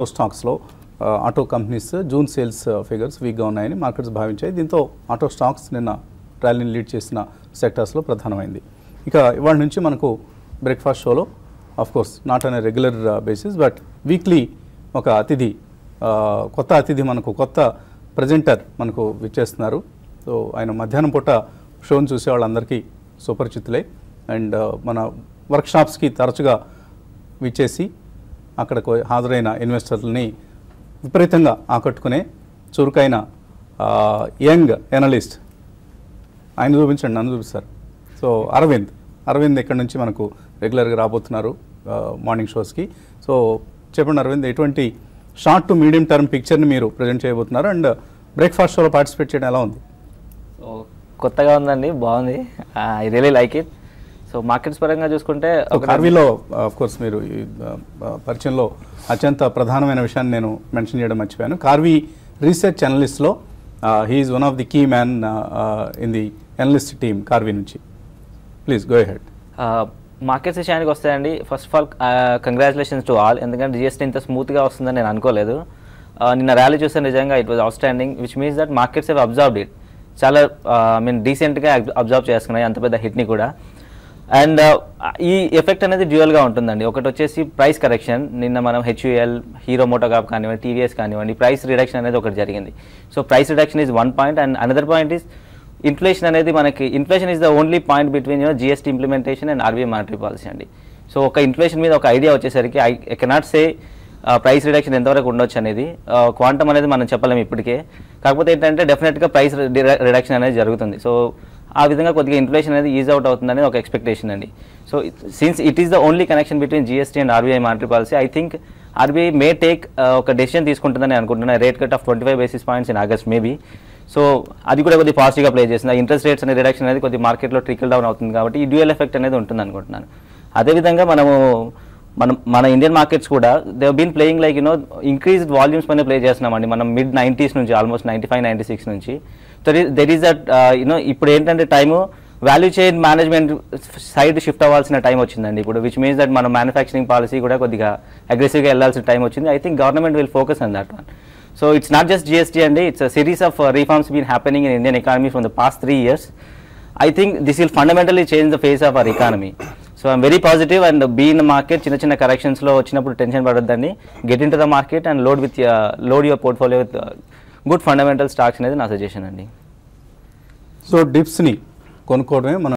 స్టాక్స్లో auto companies June sales figures వీక్గా ఉన్నాయని మార్కెట్స్ భావించాయి. దీంతో ఆటో స్టాక్స్ నిన్న ర్యాలీని లీడ్ చేసిన సెక్టర్స్లో ప్రధానమైంది. ఇక ఇవాళ నుంచి మనకు బ్రేక్ఫాస్ట్ షోలో course not an regular basis but weekly ఒక అతిథి కొత్త అతిథి మనకు కొత్త ప్రజెంటర్ మనకు విచ్చేస్తున్నారు. సో ఆయన మధ్యాహ్నం పూట షోని చూసే వాళ్ళందరికీ సుపరిచితులే అండ్ మన వర్క్షాప్స్కి తరచుగా విచ్చేసి అక్కడకు హాజరైన ఇన్వెస్టర్లని విపరీతంగా ఆకట్టుకునే చురుకైన యంగ్ ఎనలిస్ట్ ఆయన చూపించండి, నన్ను చూపిస్తారు. సో అరవింద్ ఇక్కడ నుంచి మనకు రెగ్యులర్గా రాబోతున్నారు మార్నింగ్ షోస్కి. సో చెప్పండి అరవింద్, ఎటువంటి షార్ట్ టు మీడియం టర్మ్ పిక్చర్ని మీరు ప్రజెంట్ చేయబోతున్నారు అండ్ బ్రేక్ఫాస్ట్ షోలో పార్టిసిపేట్ చేయడం ఎలా ఉంది? కొత్తగా ఉందండి, బాగుంది. I really like it. So markets పరంగా చూసుకుంటే కార్వీలో కోర్స్ మీరు ఈ పరిచయంలో అత్యంత ప్రధానమైన విషయాన్ని నేను మెన్షన్ చేయడం మర్చిపోయాను. కార్వీ రీసెర్చ్ అనలిస్ట్లో he is one of the key man in the analyst team Karvy నుంచి. Please go ahead. మార్కెట్స్ విషయానికి వస్తాయండి. First of all congratulations to all. ఎందుకంటే జిఎస్టీ ఇంత స్మూత్గా వస్తుందని నేను అనుకోలేదు. నిన్న ర్యాలీ చూస్తే నిజంగా it was outstanding, which means that markets have observed it. చాలా డీసెంట్గా అబ్జర్వ్ చేసుకున్నాయి అంత పెద్ద హిట్ని కూడా. అండ్ ఈ ఎఫెక్ట్ అనేది డ్యూయల్గా ఉంటుందండి. ఒకటి వచ్చేసి ప్రైస్ కరెక్షన్. నిన్న మనం హెచ్యుఎల్, హీరో మోటోకాప్ కానివ్వండి, టీవీఎస్ కానివ్వండి, ప్రైస్ రిడక్షన్ అనేది ఒకటి జరిగింది. So price reduction is one point and another point is inflation అనేది మనకి inflation is the only point between GST implementation and RBI monetary policy అండి. సో ఒక ఇన్ఫ్లేషన్ మీద ఒక ఐడియా వచ్చేసరికి I cannot say price reduction ఎంతవరకు ఉండొచ్చు అనేది, క్వాంటమ్ అనేది మనం చెప్పలేము ఇప్పటికే. కాకపోతే ఏంటంటే డెఫినెట్గా ప్రైస్ రిడక్షన్ అనేది జరుగుతుంది. సో ఆ విధంగా కొద్దిగా ఇన్ఫ్లేషన్ అనేది ఈజ్ అవుట్ అవుతుందని ఒక ఎక్స్పెక్టేషన్ అండి. So since it is the only connection between GST and RBI monetary policy, I think RBI may take ఒక డెసిషన్ తీసుకుంటుందని అనుకుంటున్నాను. Rate cut off 25 basis points in August maybe. So అది కూడా కొద్దిగా పాజిటివ్గా ప్లే చేస్తుంది. ఇంట్రెస్ట్ రేట్స్ అనే reduction అనేది కొద్దిగా మార్కెట్లో ట్రికల్ డౌన్ అవుతుంది కాబట్టి ఈ డ్యూయల్ ఎఫెక్ట్ అనేది ఉంటుంది అనుకుంటున్నాను. అదేవిధంగా మన ఇండియన్ మార్కెట్స్ కూడా they been playing like increased volumes పైన ప్లే చేస్తున్నామండి. మనం mid-90s నుంచి ఆల్మోస్ట్ 95-96 నుంచి. సో దెర్ ఈస్ దట్ ఇప్పుడు ఏంటంటే time value chain management side shift అవ్వాల్సిన టైం వచ్చిందండి ఇప్పుడు, విచ్ మీన్స్ దట్ మన మ్యానుఫ్యాక్చరింగ్ పాలసీ కూడా కొద్దిగా అగ్రెసివ్గా వెళ్ళాల్సిన టైం వచ్చింది. I think government will focus on that one. So it's not just GST అండి, it's a series of reforms been happening in Indian economy from the past 3 years. I think this will fundamentally change the face of our economy. So I'm very positive and be in the market. చిన్న corrections లో వచ్చినప్పుడు tension పడొద్దండి. Get into the market and load your portfolio with good fundamental stocks అనేది నా suggestion అండి. So డిప్స్ని కొనుక్కోవడమే మన